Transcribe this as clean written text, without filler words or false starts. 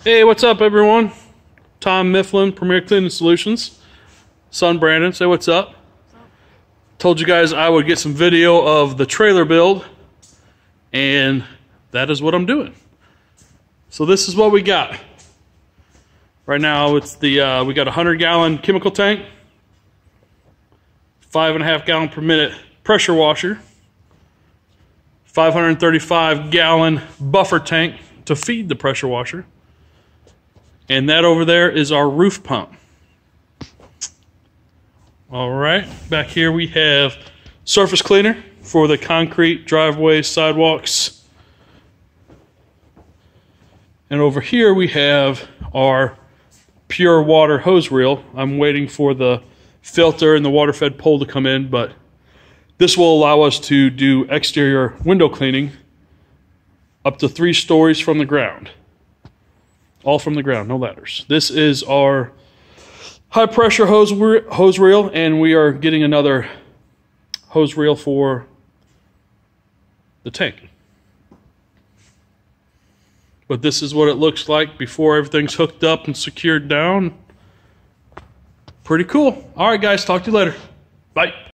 Hey, what's up, everyone? Tom Mifflin, Premier Cleaning Solutions. Son Brandon, say what's up. Told you guys I would get some video of the trailer build, and that is what I'm doing. So this is what we got. Right now, it's the we got a 100-gallon chemical tank, 5.5 gallon per minute pressure washer, 535-gallon buffer tank to feed the pressure washer. And that over there is our roof pump. All right, back here we have surface cleaner for the concrete, driveways, sidewalks. And over here we have our pure water hose reel. I'm waiting for the filter and the water fed pole to come in, but this will allow us to do exterior window cleaning up to 3 stories from the ground. All from the ground, no ladders. This is our high pressure hose reel, and we are getting another hose reel for the tank. But this is what it looks like before everything's hooked up and secured down. Pretty cool. All right, guys, talk to you later. Bye.